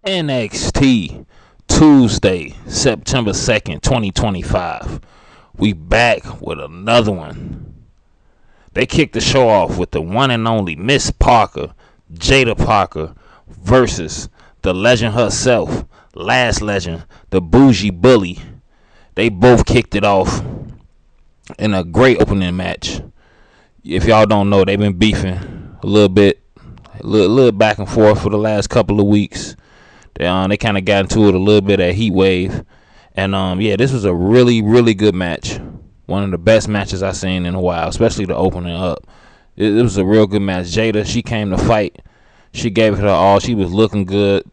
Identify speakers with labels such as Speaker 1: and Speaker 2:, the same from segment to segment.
Speaker 1: NXT Tuesday, September 2nd, 2025. We back with another one. They kicked the show off with the one and only Miss Parker, Jada Parker, versus the legend herself, last legend, the bougie bully. They both kicked it off in a great opening match. If y'all don't know, they've been beefing a little bit, a little back and forth for the last couple of weeks. They kind of got into it a little bit at Heat Wave. And, this was a really, really good match. One of the best matches I've seen in a while, especially the opening up. It was a real good match. Jada, she came to fight. She gave it her all. She was looking good.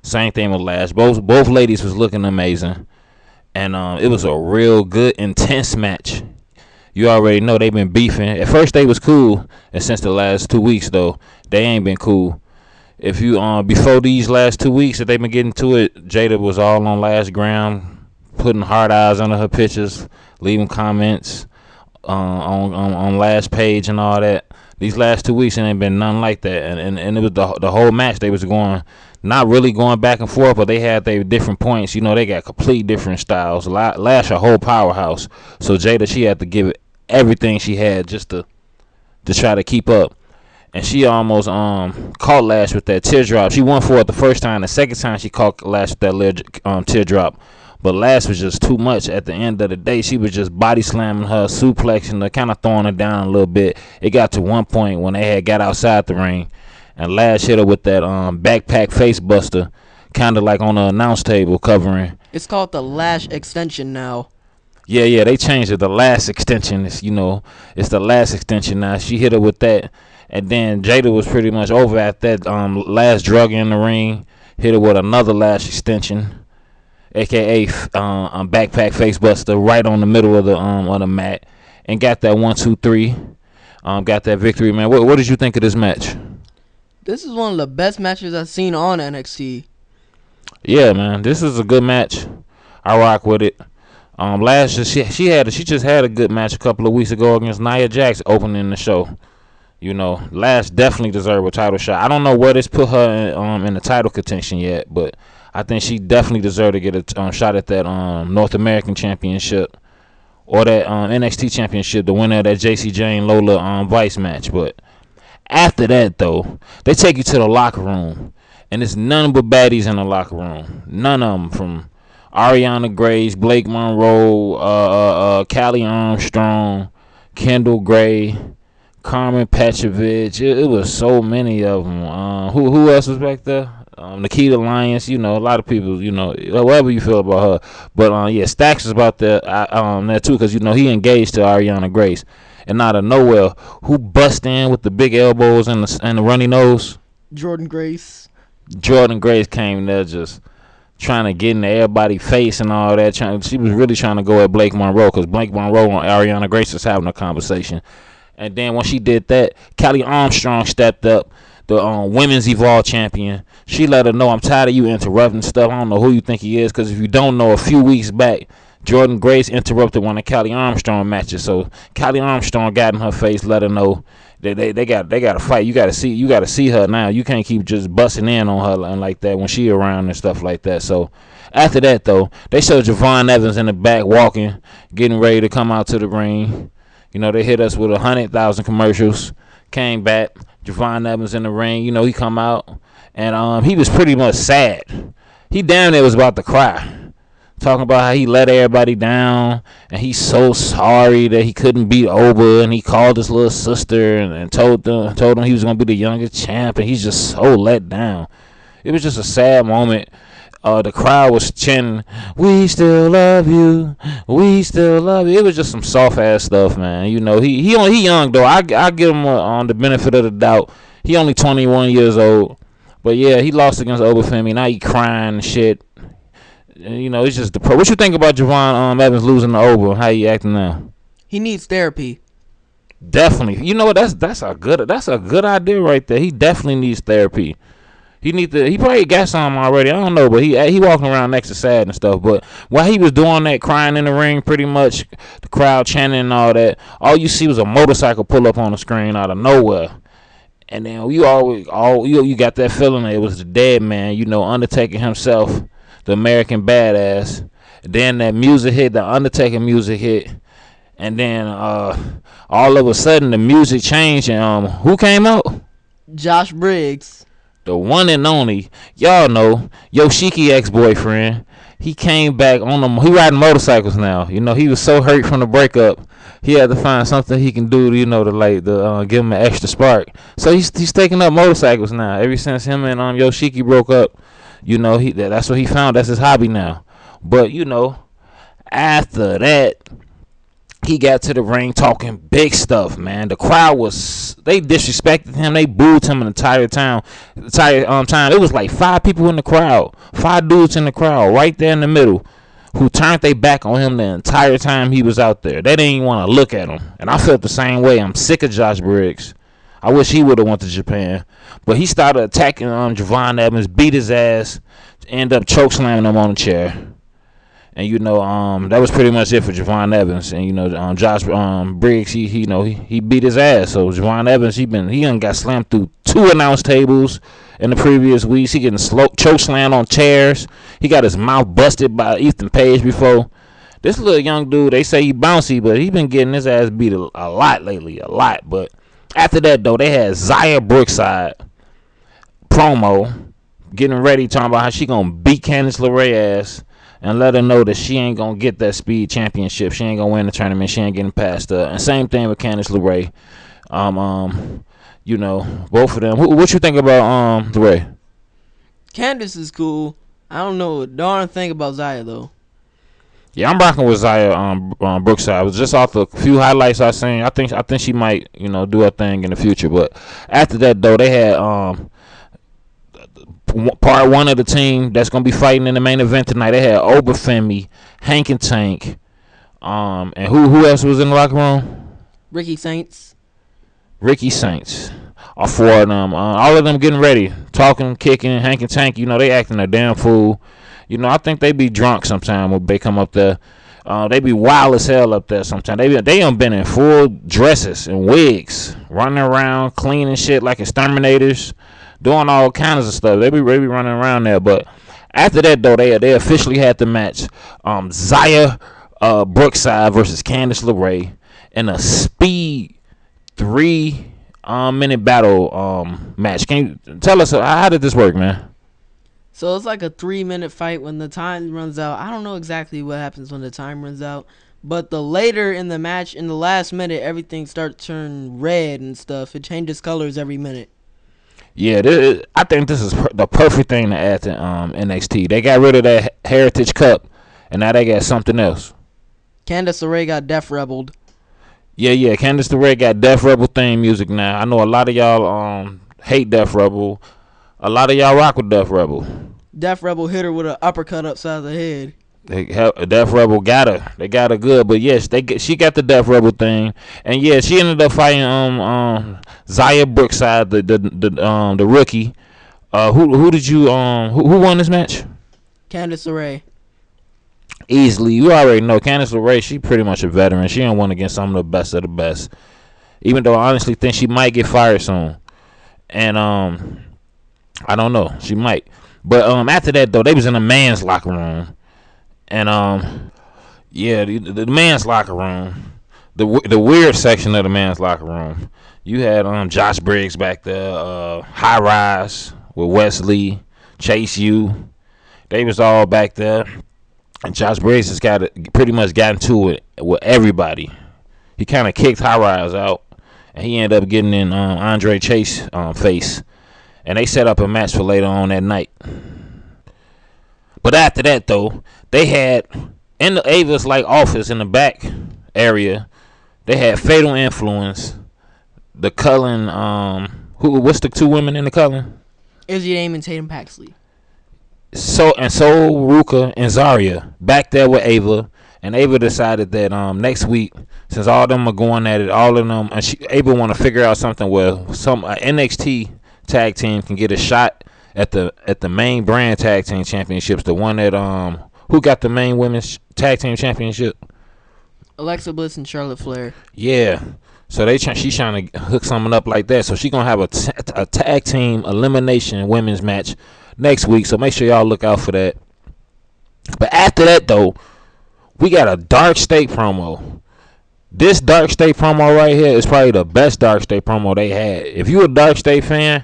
Speaker 1: Same thing with Lash. Both ladies was looking amazing. And it was a real good, intense match. You already know they've been beefing. At first they was cool. And since the last 2 weeks, though, they ain't been cool. If you before these last 2 weeks that they've been getting to it, Jada was all on Lash ground, putting hard eyes under her pictures, leaving comments on Lash page and all that. These last 2 weeks it ain't been nothing like that, and it was the whole match. They was not really going back and forth, but they had their different points. You know, they got complete different styles. Lash a whole powerhouse, so Jada, she had to give it everything she had just to try to keep up. And she almost caught Lash with that teardrop. She went for it the first time. The second time she caught Lash with that little teardrop. But Lash was just too much. At the end of the day, she was just body slamming her, suplexing her, kind of throwing her down a little bit. It got to one point when they had got outside the ring, and Lash hit her with that backpack face buster, kind of like on the announce table covering.
Speaker 2: It's called the Lash extension now.
Speaker 1: Yeah, they changed it. The last extension is, it's the last extension now. She hit her with that. And then Jada was pretty much over at that last drug in the ring. Hit her with another Lash extension, a.k.a. backpack facebuster, right on the middle of the mat. And got that 1, 2, 3. Got that victory, man. What did you think of this match?
Speaker 2: This is one of the best matches I've seen on NXT.
Speaker 1: Yeah, man. This is a good match. I rock with it. Lash, she just had a good match a couple of weeks ago against Nia Jax opening the show. Lash definitely deserved a title shot. I don't know where this put her in the title contention yet, but I think she definitely deserved to get a shot at that North American Championship or that NXT Championship, the winner of that JC Jane Lola Vice match. But after that, though, they take you to the locker room, and it's none but baddies in the locker room. None of them, from Ariana Grace, Blake Monroe, Callie Armstrong, Kendall Gray, Carmen Petrovich. It was so many of them. Who else was back there? Nikita Lyons. A lot of people. Whatever you feel about her, but Stacks was about there too, because he engaged to Ariana Grace, and out of nowhere, who bust in with the big elbows and the runny nose?
Speaker 2: Jordan Grace.
Speaker 1: Jordan Grace came there just trying to get in everybody's face and all that. She was really trying to go at Blake Monroe, because Blake Monroe and Ariana Grace was having a conversation. And then when she did that, Callie Armstrong stepped up, the Women's Evolve champion. She let her know, I'm tired of you interrupting stuff. I don't know who you think he is, because if you don't know, a few weeks back, Jordan Grace interrupted one of Callie Armstrong matches. So Callie Armstrong got in her face, let her know that they got to fight. You got to see her now. You can't keep just busting in on her like that when she around and stuff like that. So after that, though, they showed Javon Evans in the back walking, getting ready to come out to the ring. They hit us with 100,000 commercials. Came back, Javon Evans in the ring. He come out, and he was pretty much sad. He damn near was about to cry, talking about how he let everybody down, and he's so sorry that he couldn't beat Oba, and he called his little sister and told him he was gonna be the youngest champ, and he's just so let down. It was just a sad moment. The crowd was chanting, "We still love you, we still love you." It was just some soft ass stuff, man. He young though. I give him on the benefit of the doubt. He only 21 years old, but yeah, he lost against Obafemi. Now he crying and shit. It's just what you think about Javon Evans losing to Oba? How he acting now?
Speaker 2: He needs therapy.
Speaker 1: Definitely. You know what? That's a good idea right there. He definitely needs therapy. He probably got some already. I don't know, but he walking around next to sad and stuff. But while he was doing that, crying in the ring, pretty much the crowd chanting and all that, all you see was a motorcycle pull up on the screen out of nowhere. And then you got that feeling that it was the dead man, Undertaker himself, the American Badass. Then that music hit, the Undertaker music hit, and then all of a sudden the music changed, and who came out?
Speaker 2: Josh Briggs.
Speaker 1: The one and only, y'all know, Yoshiki ex-boyfriend. He came back on them. He riding motorcycles now. He was so hurt from the breakup. He had to find something he can do, to give him an extra spark. So he's taking up motorcycles now. Ever since him and Yoshiki broke up, that's what he found. That's his hobby now. But after that, he got to the ring talking big stuff, man. The crowd they disrespected him. They booed him the entire time. It was like 5 people in the crowd, 5 dudes in the crowd, right there in the middle, who turned their back on him the entire time he was out there. They didn't even want to look at him. And I felt the same way. I'm sick of Josh Briggs. I wish he would have went to Japan. But he started attacking Javon Evans, beat his ass, ended up choke slamming him on the chair. And that was pretty much it for Javon Evans. And Josh Briggs, he beat his ass. So Javon Evans, he done got slammed through 2 announce tables in the previous weeks. He getting choke slammed on chairs. He got his mouth busted by Ethan Page before. This little young dude, they say he bouncy, but he been getting his ass beat a lot lately, a lot. But after that though, they had Xia Brookside promo getting ready, talking about how she gonna beat Candice LeRae ass. And let her know that she ain't going to get that speed championship. She ain't going to win the tournament. She ain't getting past her. And same thing with Candice LeRae. Both of them. What you think about LeRae?
Speaker 2: Candice is cool. I don't know a darn thing about Xia, though.
Speaker 1: Yeah, I'm rocking with Xia Brookside. It was just off the few highlights I seen. I think she might, do her thing in the future. But after that, though, they had part 1 of the team that's gonna be fighting in the main event tonight. They had Obafemi, Hank and Tank, and who else was in the locker room?
Speaker 2: Ricky Saints.
Speaker 1: All 4 of them. All of them getting ready, talking, kicking. Hank and Tank, they acting a damn fool. I think they be drunk sometime when they come up there. They be wild as hell up there sometimes. They done been in full dresses and wigs, running around, cleaning shit like exterminators, doing all kinds of stuff. They be running around there. But after that, though, they officially had the match. Xia Brookside versus Candice LeRae in a speed 3-minute battle match. Can you tell us how did this work, man?
Speaker 2: So it's like a 3-minute fight when the time runs out. I don't know exactly what happens when the time runs out. But the later in the match, in the last minute, everything starts to turn red and stuff. It changes colors every minute.
Speaker 1: Yeah, I think this is the perfect thing to add to NXT. They got rid of that Heritage Cup, and now they got something else.
Speaker 2: Candice LeRae got Def Rebelled.
Speaker 1: Yeah, Candice LeRae got Def Rebel theme music now. I know a lot of y'all hate Def Rebel. A lot of y'all rock with Def Rebel.
Speaker 2: Def Rebel hit her with an uppercut upside the head.
Speaker 1: Def Rebel got her. They got her good, but yes, she got the Def Rebel thing, and yeah, she ended up fighting Xia Brookside, the rookie. Who won this match?
Speaker 2: Candice LeRae.
Speaker 1: Easily, you already know Candice LeRae. She pretty much a veteran. She ain't won against some of the best of the best. Even though I honestly think she might get fired soon, and I don't know, she might. But after that though, they was in a man's locker room. And the man's locker room, the weird section of the man's locker room, you had Josh Briggs back there, High Rise with Wesley, Chase U. They was all back there, and Josh Briggs has pretty much got into it with everybody. He kind of kicked High Rise out, and he ended up getting in Andre Chase face, and they set up a match for later on that night. But after that, though, they had in the Ava's office in the back area, they had Fatal Influence, the Cullen. What's the 2 women in the Cullen?
Speaker 2: Izzy Dame and Tatum Paxley.
Speaker 1: So Ruka and Zarya back there with Ava, and Ava decided that next week, since all of them are going at it, all of them, and Ava want to figure out something where some NXT tag team can get a shot at the main brand tag team championships, the one that who got the main women's tag team championship?
Speaker 2: Alexa Bliss and Charlotte Flair.
Speaker 1: Yeah. So she's trying to hook something up like that. So she gonna have a tag team elimination women's match next week. So make sure y'all look out for that. But after that though, we got a Dark State promo. This Dark State promo right here is probably the best Dark State promo they had. If you a Dark State fan,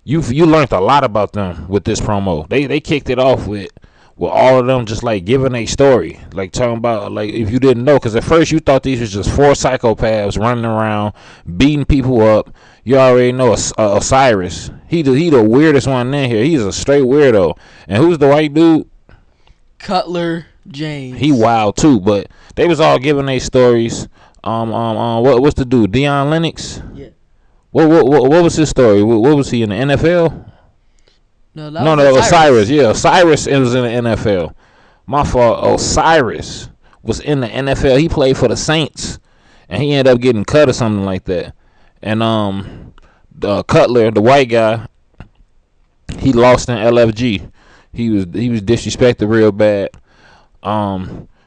Speaker 1: you learned a lot about them with this promo. They kicked it off with all of them just like giving a story, like talking about like if you didn't know, because at first you thought these was just four psychopaths running around beating people up. You already know Osiris. He the weirdest one in here. He's a straight weirdo. And who's the white dude?
Speaker 2: Cutler James.
Speaker 1: He wild too, but they was all giving their stories. What's the dude? Deion Lennox.
Speaker 2: Yeah.
Speaker 1: What was his story? What was he in the NFL?
Speaker 2: No,
Speaker 1: Osiris. Yeah, Osiris was in the NFL. My fault. Osiris was in the NFL. He played for the Saints, and he ended up getting cut or something like that. And Cutler, the white guy, he lost in LFG. He was disrespected real bad.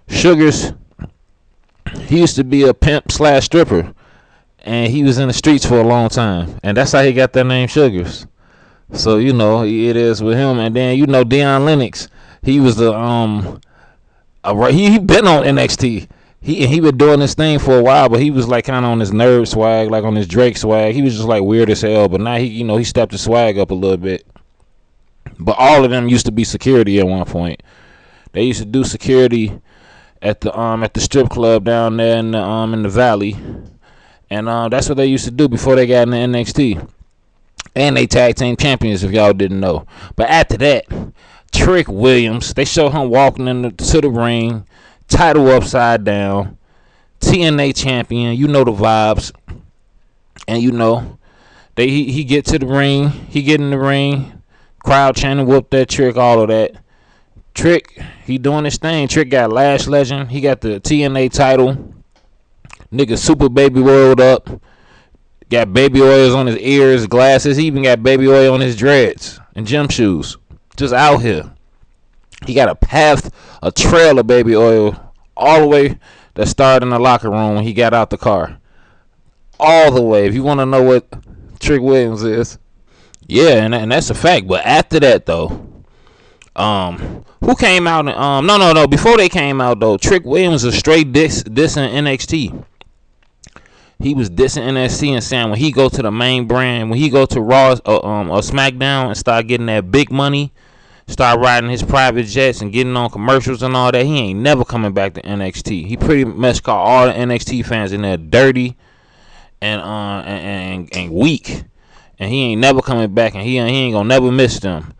Speaker 1: Sugars, he used to be a pimp / stripper, and he was in the streets for a long time, and that's how he got that name Sugars. So you know it is with him. And then you know Deion Lennox, he was the he been on NXT. He been doing this thing for a while, but he was like kind of on his nerd swag, like on his Drake swag. He was just like weird as hell, but now he stepped his swag up a little bit. But all of them used to be security at one point. They used to do security at the strip club down there in the valley, and that's what they used to do before they got into NXT. And they tag team champions, if y'all didn't know. But after that, Trick Williams, they show him walking to the ring, title upside down, TNA champion. You know the vibes, and you know he get to the ring, he get in the ring, crowd chanting, whoop that Trick, all of that. Trick, he doing his thing. Trick got Lash Legend. He got the TNA title. Nigga super baby oiled up. Got baby oils on his ears, glasses. He even got baby oil on his dreads and gym shoes. Just out here. He got a trail of baby oil all the way that started in the locker room when he got out the car. All the way. If you want to know what Trick Williams is. Yeah, and that's a fact. But after that, though, who came out? No. Before they came out, though, Trick Williams was straight dissing NXT. He was dissing NXT and saying when he go to the main brand, when he go to Raw or SmackDown and start getting that big money, start riding his private jets and getting on commercials and all that, he ain't never coming back to NXT. He pretty much called all the NXT fans in there dirty and weak, and he ain't never coming back, and he ain't gonna never miss them.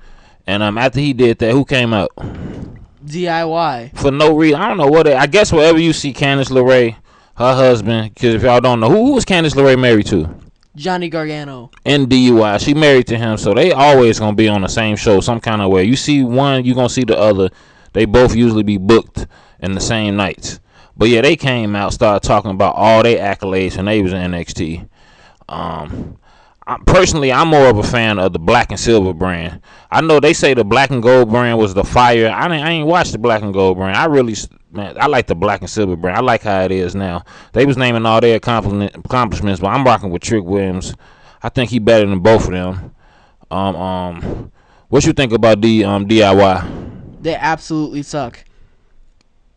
Speaker 1: And after he did that, who came out?
Speaker 2: DIY.
Speaker 1: For no reason. I don't know what. I guess wherever you see Candice LeRae, her husband, because if y'all don't know, who was Candice LeRae married to?
Speaker 2: Johnny Gargano.
Speaker 1: In DUI. She married to him, so they always going to be on the same show some kind of way. You see one, you going to see the other. They both usually be booked in the same nights. But yeah, they came out, started talking about all their accolades when they was in NXT. I'm more of a fan of the black and silver brand. I know they say the black and gold brand was the fire. I ain't watched the black and gold brand. I like the black and silver brand. I like how it is now. They was naming all their accomplishments, but I'm rocking with Trick Williams. I think he better than both of them. What you think about the DIY?
Speaker 2: They absolutely suck.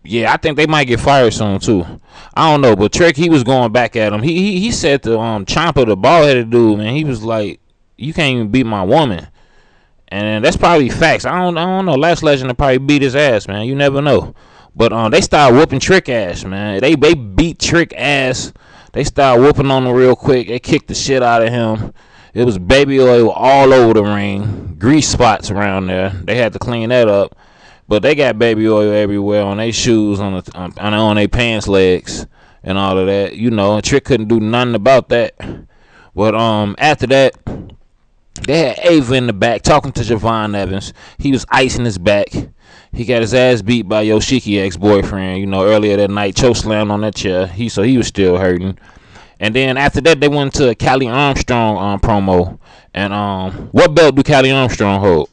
Speaker 1: Yeah, I think they might get fired soon too. I don't know, but Trick, he was going back at him. He said to Ciampa, the bald-headed dude, man, he was like, "You can't even beat my woman," and that's probably facts. I don't know. Last Legend will probably beat his ass, man. You never know. But they started whooping Trick ass, man. They beat Trick ass. They started whooping on him real quick. They kicked the shit out of him. It was baby oil all over the ring, grease spots around there. They had to clean that up. But they got baby oil everywhere on their shoes, on their pants legs, and all of that. You know, and Trick couldn't do nothing about that. But after that, they had Ava in the back talking to Javon Evans. He was icing his back. He got his ass beat by Yoshiki ex-boyfriend. You know, earlier that night, choke slammed on that chair. So he was still hurting. And then after that, they went to a Callie Armstrong promo. And what belt do Callie Armstrong hold?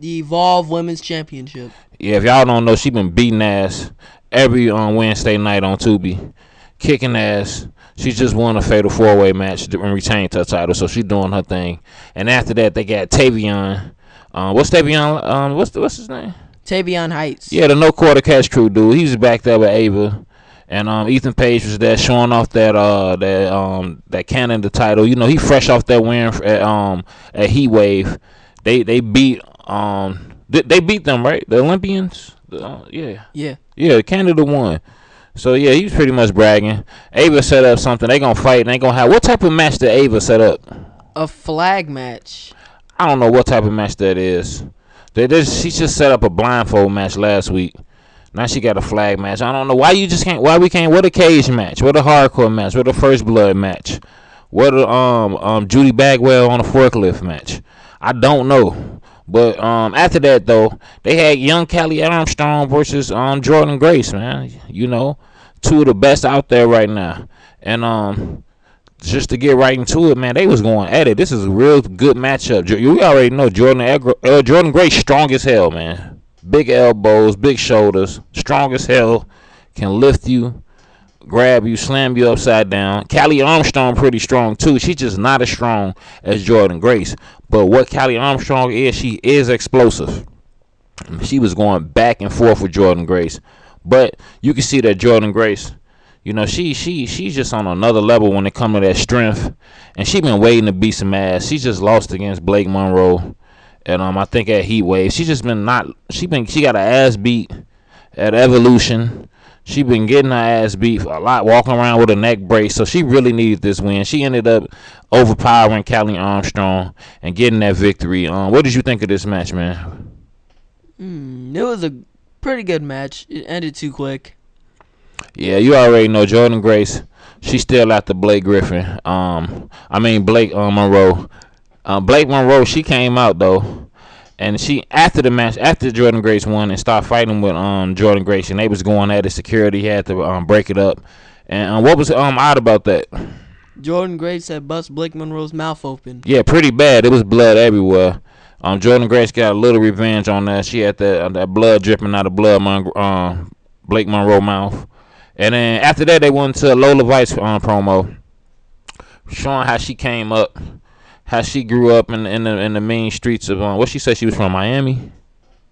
Speaker 2: The Evolve Women's Championship.
Speaker 1: Yeah, if y'all don't know, she been beating ass every Wednesday night on Tubi. kicking ass. She just won a fatal 4-way match and retained her title, so she doing her thing. And after that, they got Tavion. What's Tavion? What's his name?
Speaker 2: Tavion Heights.
Speaker 1: Yeah, the No Quarter Cash Crew dude. He was back there with Ava, and Ethan Page was there showing off that Canada title. You know, he fresh off that win at Heat Wave. They beat they beat them, right? The Olympians. Yeah. Canada won. So yeah, he was pretty much bragging. Ava set up something. They gonna fight. And they gonna have what type of match did Ava set up?
Speaker 2: A flag match.
Speaker 1: I don't know what type of match that is. She just set up a blindfold match last week. Now she got a flag match. I don't know why you just can't. Why we can't? What a cage match? What a hardcore match? What a first blood match? What a Judy Bagwell on a forklift match? I don't know. But after that though, they had young Callie Armstrong versus Jordan Grace. Man, you know, two of the best out there right now. And just to get right into it, man, they was going at it. This is a real good matchup. You already know Jordan Grace strong as hell, man. Big elbows, big shoulders, strong as hell. Can lift you, grab you, slam you upside down. Callie Armstrong pretty strong too. She's just not as strong as Jordan Grace. But what Callie Armstrong is, she is explosive. She was going back and forth with Jordan Grace. But you can see that Jordan Grace, you know, she's just on another level when it comes to that strength. And she been waiting to beat some ass. She just lost against Blake Monroe. And I think at Heat Wave. She got her ass beat at Evolution. She been getting her ass beat a lot, walking around with a neck brace. So she really needed this win. She ended up overpowering Callie Armstrong and getting that victory. What did you think of this match, man?
Speaker 2: It was a pretty good match. It ended too quick.
Speaker 1: Yeah, you already know Jordan Grace. She's still after Blake Griffin. Blake Monroe. Blake Monroe, she came out though, and she after the match, after Jordan Grace won and started fighting with Jordan Grace, and they was going at it. Security had to break it up. And what was odd about that?
Speaker 2: Jordan Grace had bust Blake Monroe's mouth open.
Speaker 1: Yeah, pretty bad. It was blood everywhere. Jordan Grace got a little revenge on that. She had that blood dripping out of Blake Monroe mouth. And then after that, they went to a Lola Vice promo, showing how she came up. How she grew up in the mean streets of what she said she was from Miami.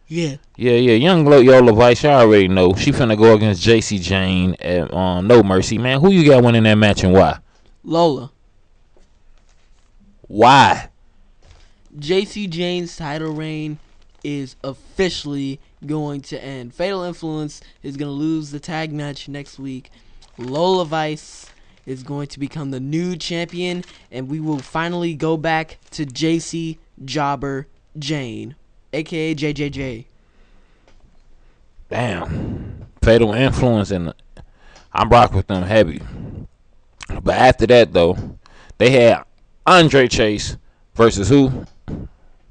Speaker 2: Yeah.
Speaker 1: Young Lola Vice, I already know. She finna go against JC Jane at No Mercy, man. Who you got winning that match and why?
Speaker 2: Lola.
Speaker 1: Why?
Speaker 2: JC Jane's title reign is officially going to end. Fatal Influence is gonna lose the tag match next week. Lola Vice is going to become the new champion, and we will finally go back to JC Jobber Jane, aka JJJ.
Speaker 1: Damn. Fatal Influence, and I'm rocking with them heavy. But after that, though, they had Andre Chase versus who?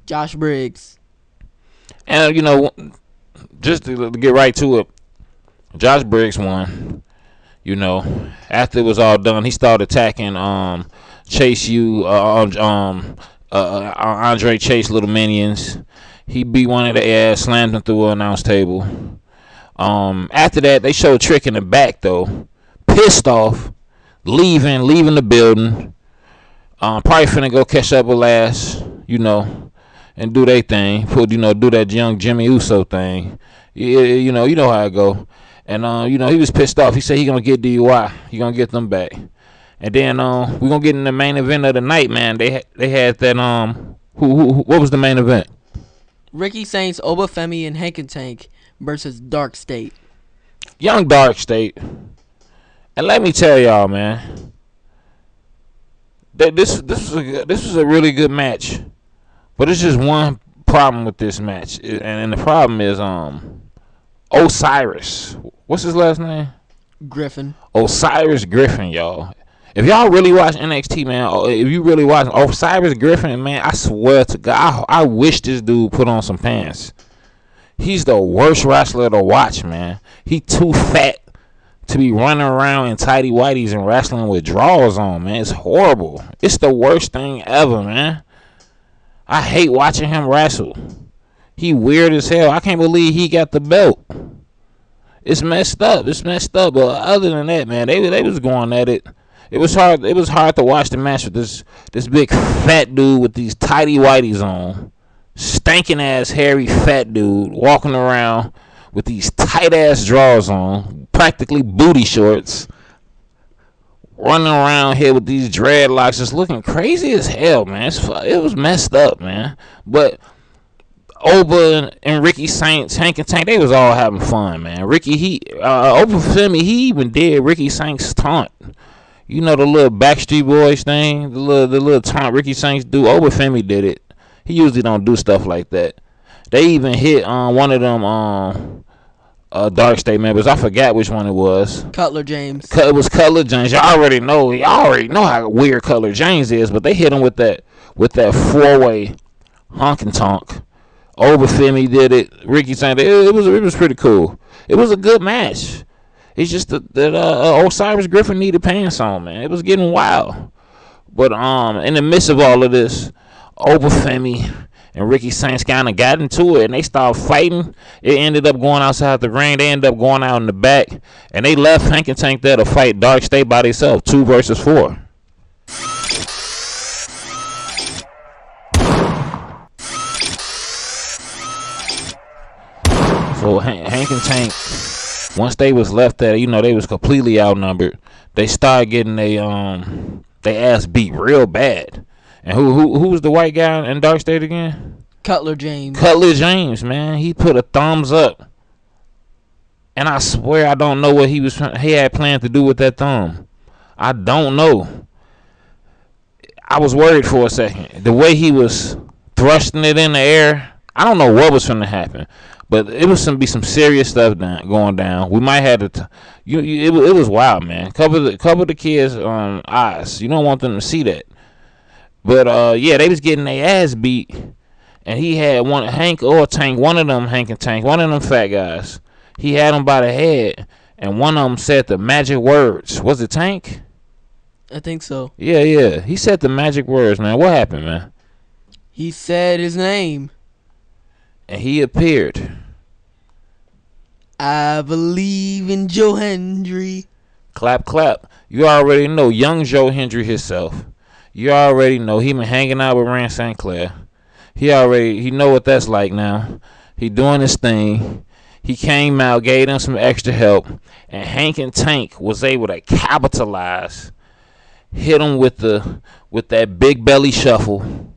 Speaker 2: Josh Briggs.
Speaker 1: And, you know, just to get right to it, Josh Briggs won. You know, after it was all done, he started attacking Chase Andre Chase little minions. He beat one of the ass, slammed him through an announce table. After that, they showed Trick in the back though, pissed off, leaving the building. Probably finna go catch up with Lash, you know, and do their thing. Do that young Jimmy Uso thing. Yeah, you know how it go. And he was pissed off. He said he gonna get DUI. He gonna get them back. And then we gonna get in the main event of the night, man. They had that what was the main event?
Speaker 2: Ricky Saints, Obafemi, and Hank and Tank versus Dark State.
Speaker 1: Young Dark State. And let me tell y'all, man, that this was a really good match. But it's just one problem with this match, and the problem is Osiris. What's his last name?
Speaker 2: Griffin.
Speaker 1: Osiris Griffin, y'all. If y'all really watch NXT, man, if you really watch Osiris Griffin, man, I swear to God, I wish this dude put on some pants. He's the worst wrestler to watch, man. He too fat to be running around in tighty whities and wrestling with drawers on, man. It's horrible. It's the worst thing ever, man. I hate watching him wrestle. He weird as hell. I can't believe he got the belt. It's messed up. It's messed up. But other than that, man, they was going at it. It was hard. It was hard to watch the match with this big fat dude with these tighty whities on, stinking ass hairy fat dude walking around with these tight ass drawers on, practically booty shorts, running around here with these dreadlocks, just looking crazy as hell, man. It was messed up, man. But Oba and Ricky Saints, Hank and Tank, they was all having fun, man. Oba Femi, he even did Ricky Saints taunt. You know the little Backstreet Boys thing, the little taunt Ricky Saints do. Oba Femi did it. He usually don't do stuff like that. They even hit one of them Dark State members. I forgot which one it was.
Speaker 2: Cutler James.
Speaker 1: It was Cutler James. Y'all already know how weird Cutler James is, but they hit him with that 4-way honkin' tonk. Oba Femi did it. Ricky Saints. It was pretty cool. It was a good match. It's just that Osiris Griffin needed pants on, man. It was getting wild. But in the midst of all of this, Oba Femi and Ricky Saints kind of got into it, and they started fighting. It ended up going outside the ring. They ended up going out in the back, and they left Hank and Tank there to fight Dark State by themselves, 2 versus 4. So Hank and Tank, once they was left there, they was completely outnumbered. They started getting they ass beat real bad. And who was the white guy in Dark State again?
Speaker 2: Cutler James.
Speaker 1: Cutler James, man. He put a thumbs up. And I swear I don't know what he had planned to do with that thumb. I don't know. I was worried for a second. The way he was thrusting it in the air, I don't know what was going to happen. But it was going to be some serious stuff going down. We might have to. It was wild, man. Cover the kids' eyes. You don't want them to see that. But yeah, they was getting their ass beat, and he had Hank or Tank, one of them, Hank and Tank, one of them fat guys. He had him by the head, and one of them said the magic words. Was it Tank?
Speaker 2: I think so.
Speaker 1: Yeah. He said the magic words, man. What happened, man?
Speaker 2: He said his name.
Speaker 1: And he appeared.
Speaker 2: I believe in Joe Hendry.
Speaker 1: Clap, clap. You already know young Joe Hendry himself. You already know he been hanging out with Rand St. Clair. He know what that's like now. He doing his thing. He came out, gave them some extra help, and Hank and Tank was able to capitalize, hit him with that big belly shuffle,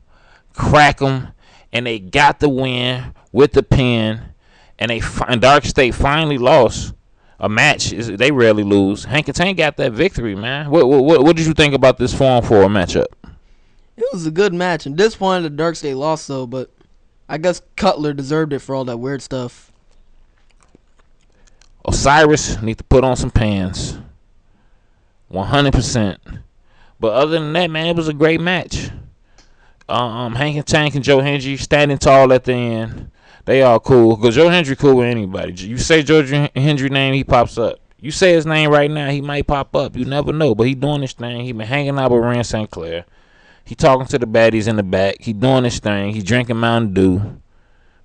Speaker 1: crack him, and they got the win with the pin. And Dark State finally lost a match. They rarely lose. Hank and Tank got that victory, man. What did you think about this 4-on-4 matchup?
Speaker 2: It was a good match. I'm disappointed that Dark State lost, though, but I guess Cutler deserved it for all that weird stuff.
Speaker 1: Osiris need to put on some pants. 100%. But other than that, man, it was a great match. Hank and Tank and Joe Hendry standing tall at the end. They all cool. Because Joe Hendry cool with anybody. You say Joe Hendry name, he pops up. You say his name right now, he might pop up. You never know. But he doing his thing. He been hanging out with Rand St. Clair. He talking to the baddies in the back. He doing his thing. He drinking Mountain Dew.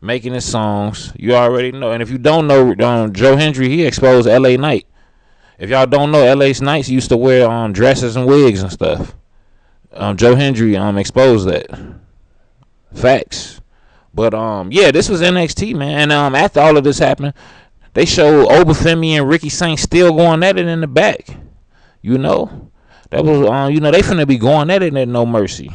Speaker 1: Making his songs. You already know. And if you don't know, Joe Hendry, he exposed L.A. Knight. If y'all don't know, L.A. Knights used to wear dresses and wigs and stuff. Joe Hendry exposed that. Facts. But yeah, this was NXT, man. And after all of this happened, they showed Oba Femi and Ricky Saints still going at it in the back. That was they finna be going at it at No Mercy.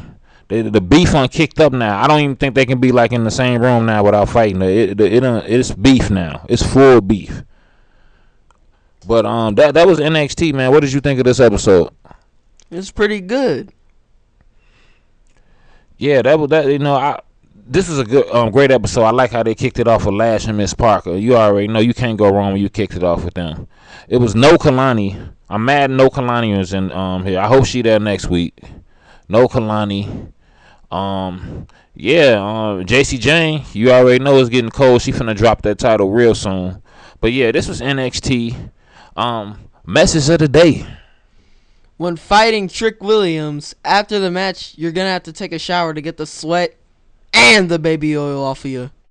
Speaker 1: The beef kicked up now. I don't even think they can be like in the same room now without fighting. It's beef now. It's full beef. But that was NXT, man. What did you think of this episode?
Speaker 2: It's pretty good.
Speaker 1: Yeah, this was a good, great episode. I like how they kicked it off with Lash and Miss Parker. You already know you can't go wrong when you kicked it off with them. It was No Kalani. I'm mad No Kalani was in here. I hope she there next week. No Kalani. JC Jane, you already know it's getting cold. She finna drop that title real soon. But yeah, this was NXT. Message of the day.
Speaker 2: When fighting Trick Williams, after the match, you're gonna have to take a shower to get the sweat and the baby oil off of you.